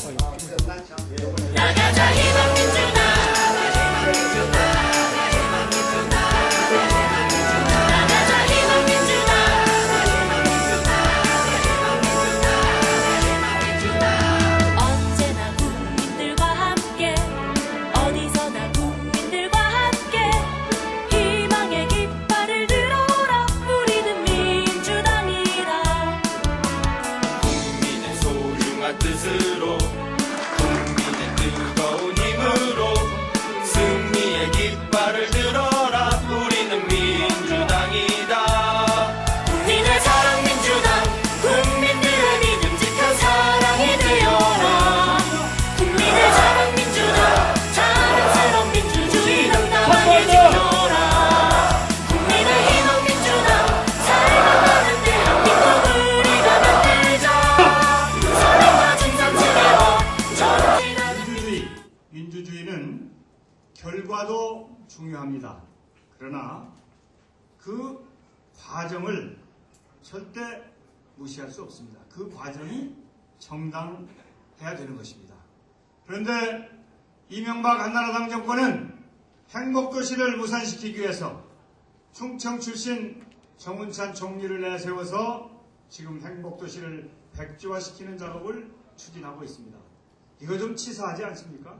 나가자 희망민주당. 나가자 희망민주당. 언제나 국민들과 함께, 어디서나 국민들과 함께, 희망의 깃발을 들어라. 우리는 민주당이다. 국민의 소중한 뜻으로, 국민의 뜨거운 힘으로 승리의 깃발을 들어라. 우리는 민주당이다. 국민의 사랑 민주당, 국민들의 믿음직한 사랑이 되어라. 국민의 사랑 민주당, 자랑스러운 민주주의 당당하게 지켜라. 국민의 희망 민주당, 살아가는 대한민국 우리가 만들자. 선행과 진상 지배와 전진하는 민주주의는 결과도 중요합니다. 그러나 그 과정을 절대 무시할 수 없습니다. 그 과정이 정당해야 되는 것입니다. 그런데 이명박 한나라당 정권은 행복도시를 무산시키기 위해서 충청 출신 정운찬 총리를 내세워서 지금 행복도시를 백지화시키는 작업을 추진하고 있습니다. 이거 좀 치사하지 않습니까?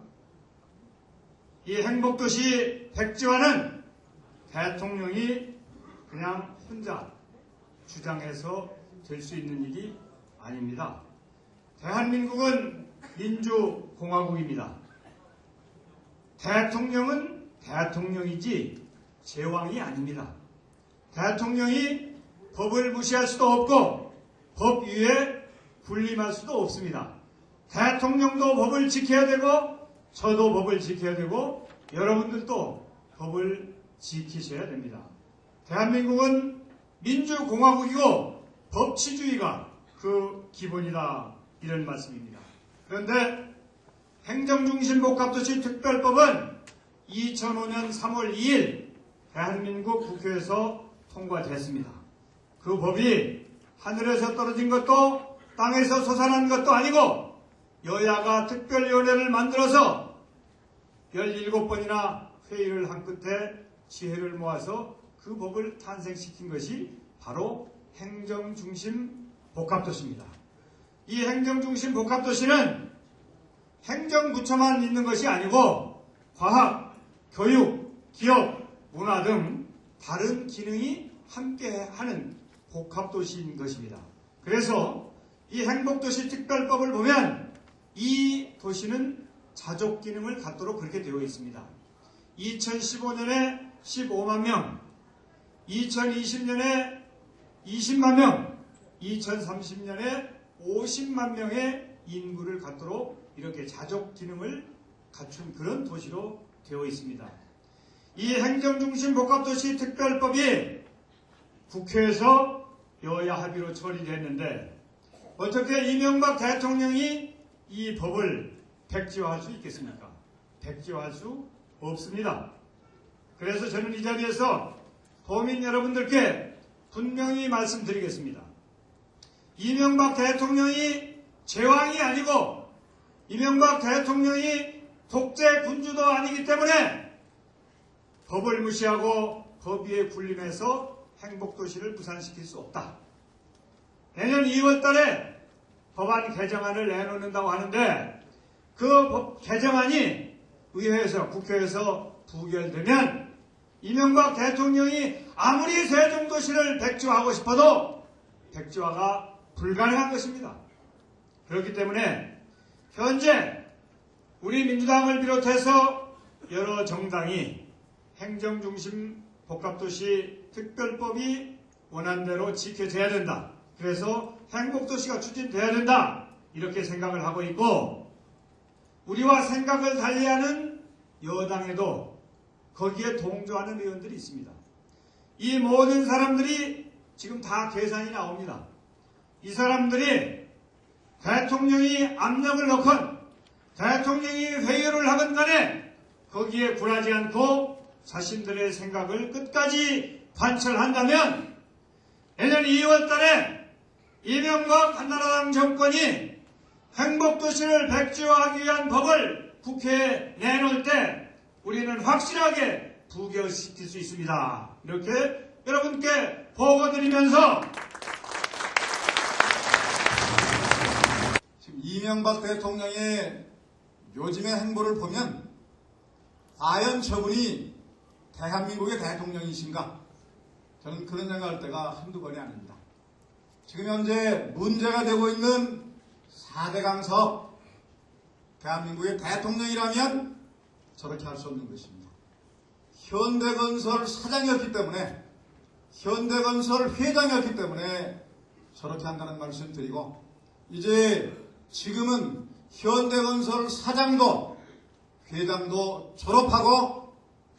이 행복도시 백지화는 대통령이 그냥 혼자 주장해서 될 수 있는 일이 아닙니다. 대한민국은 민주공화국입니다. 대통령은 대통령이지 제왕이 아닙니다. 대통령이 법을 무시할 수도 없고 법 위에 군림할 수도 없습니다. 대통령도 법을 지켜야 되고 저도 법을 지켜야 되고 여러분들도 법을 지키셔야 됩니다. 대한민국은 민주공화국이고 법치주의가 그 기본이다, 이런 말씀입니다. 그런데 행정중심복합도시 특별법은 2005년 3월 2일 대한민국 국회에서 통과됐습니다. 그 법이 하늘에서 떨어진 것도 땅에서 솟아난 것도 아니고 여야가 특별위원회를 만들어서 17번이나 회의를 한 끝에 지혜를 모아서 그 법을 탄생시킨 것이 바로 행정중심 복합도시입니다. 이 행정중심 복합도시는 행정부처만 있는 것이 아니고 과학, 교육, 기업, 문화 등 다른 기능이 함께하는 복합도시인 것입니다. 그래서 이 행복도시 특별법을 보면 이 도시는 자족 기능을 갖도록 그렇게 되어 있습니다. 2015년에 15만 명, 2020년에 20만 명, 2030년에 50만 명의 인구를 갖도록 이렇게 자족 기능을 갖춘 그런 도시로 되어 있습니다. 이 행정중심 복합도시 특별법이 국회에서 여야 합의로 처리됐는데 어떻게 이명박 대통령이 이 법을 백지화할 수 있겠습니까? 백지화할 수 없습니다. 그래서 저는 이 자리에서 도민 여러분들께 분명히 말씀드리겠습니다. 이명박 대통령이 제왕이 아니고 이명박 대통령이 독재 군주도 아니기 때문에 법을 무시하고 법 위에 군림해서 행복도시를 무산시킬 수 없다. 내년 2월 달에 법안 개정안을 내놓는다고 하는데 그 법 개정안이 의회에서 국회에서 부결되면 이명박 대통령이 아무리 세종도시를 백지화하고 싶어도 백지화가 불가능한 것입니다. 그렇기 때문에 현재 우리 민주당을 비롯해서 여러 정당이 행정중심 복합도시 특별법이 원안대로 지켜져야 된다. 그래서 행복도시가 추진돼야 된다. 이렇게 생각을 하고 있고 우리와 생각을 달리하는 여당에도 거기에 동조하는 의원들이 있습니다. 이 모든 사람들이 지금 다 계산이 나옵니다. 이 사람들이 대통령이 압력을 넣건 대통령이 회유를 하건 간에 거기에 굴하지 않고 자신들의 생각을 끝까지 관철한다면 내년 2월 달에 이명박 한나라당 정권이 행복도시를 백지화하기 위한 법을 국회에 내놓을 때 우리는 확실하게 부결시킬 수 있습니다. 이렇게 여러분께 보고드리면서 지금 이명박 대통령의 요즘의 행보를 보면 과연 저분이 대한민국의 대통령이신가? 저는 그런 생각할 때가 한두 번이 아닙니다. 지금 현재 문제가 되고 있는 4대강 사업, 대한민국의 대통령이라면 저렇게 할 수 없는 것입니다. 현대건설 사장이었기 때문에, 현대건설 회장이었기 때문에 저렇게 한다는 말씀 드리고, 이제 지금은 현대건설 사장도 회장도 졸업하고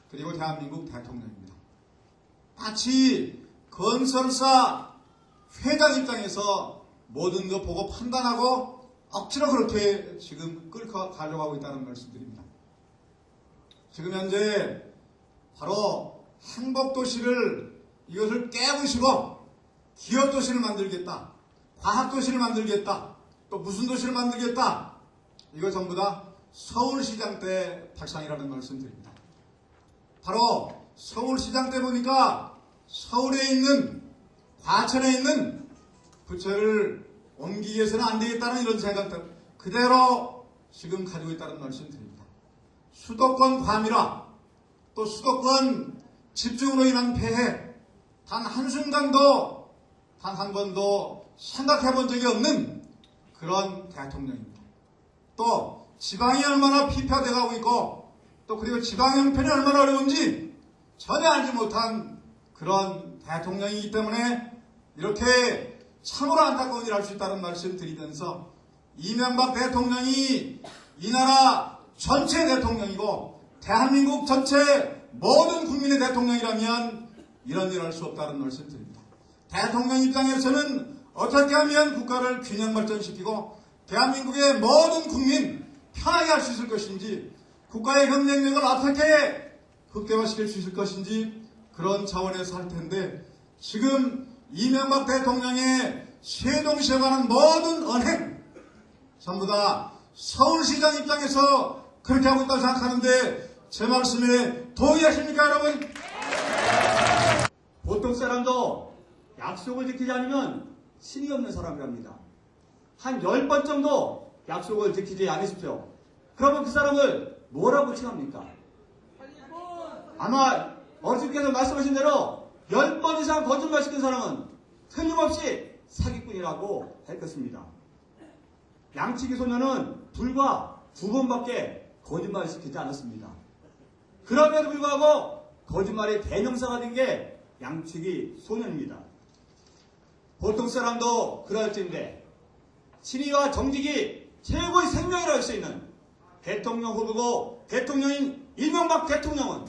그리고 대한민국 대통령입니다. 마치 건설사 회장 입장에서 모든 거 보고 판단하고 억지로 그렇게 지금 끌고 가려고 있다는 말씀드립니다. 지금 현재 바로 행복도시를 이것을 깨부시고 기업도시를 만들겠다, 과학도시를 만들겠다, 또 무슨 도시를 만들겠다, 이거 전부 다 서울시장 때 발상이라는 말씀드립니다. 바로 서울시장 때 보니까 서울에 있는, 과천에 있는 부처를 옮기기 위해서는 안 되겠다는 이런 생각 때문에 그대로 지금 가지고 있다는 말씀드립니다. 수도권 과밀화, 또 수도권 집중으로 인한 폐해, 단 한순간도, 단 한 번도 생각해 본 적이 없는 그런 대통령입니다. 또 지방이 얼마나 피폐되어 가고 있고, 또 그리고 지방 형편이 얼마나 어려운지 전혀 알지 못한 그런 대통령이기 때문에 이렇게 참으로 안타까운 일을 할 수 있다는 말씀 드리면서, 이명박 대통령이 이 나라 전체 대통령이고 대한민국 전체 모든 국민의 대통령이라면 이런 일을 할 수 없다는 말씀 드립니다. 대통령 입장에서는 어떻게 하면 국가를 균형 발전시키고 대한민국의 모든 국민 편하게 할 수 있을 것인지, 국가의 경쟁력을 어떻게 극대화시킬 수 있을 것인지 그런 차원에서 할 텐데, 지금 이명박 대통령의 세종시에 관한 모든 언행 전부 다 서울시장 입장에서 그렇게 하고 있다고 생각하는데 제 말씀에 동의하십니까, 여러분? 보통 사람도 약속을 지키지 않으면 신이 없는 사람이랍니다. 한 10번 정도 약속을 지키지 않으십시오. 그러면 그 사람을 뭐라고 칭합니까? 아마 어르신께서 말씀하신 대로 10번 이상 거짓말 시킨 사람은 틀림없이 사기꾼이라고 할 것입니다. 양치기 소녀는 불과 2번밖에 거짓말을 시키지 않았습니다. 그럼에도 불구하고 거짓말의 대명사가 된 게 양치기 소년입니다. 보통 사람도 그럴진데 친위와 정직이 최고의 생명이라고 할 수 있는 대통령 후보고 대통령인 이명박 대통령은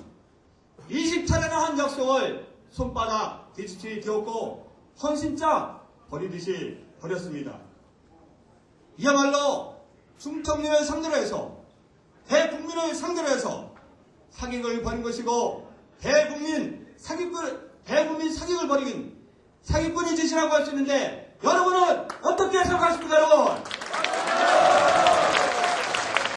20차례나 한 약속을 손바닥 뒤집히 뒤엎고 헌신짝 버리듯이 버렸습니다. 이야말로 충청민을 상대로 해서, 대국민을 상대로 해서 사기를 벌인 것이고, 대국민 사기를 벌인 사기꾼의 짓이라고 할 수 있는데, 여러분은 어떻게 생각하십니까, 여러분?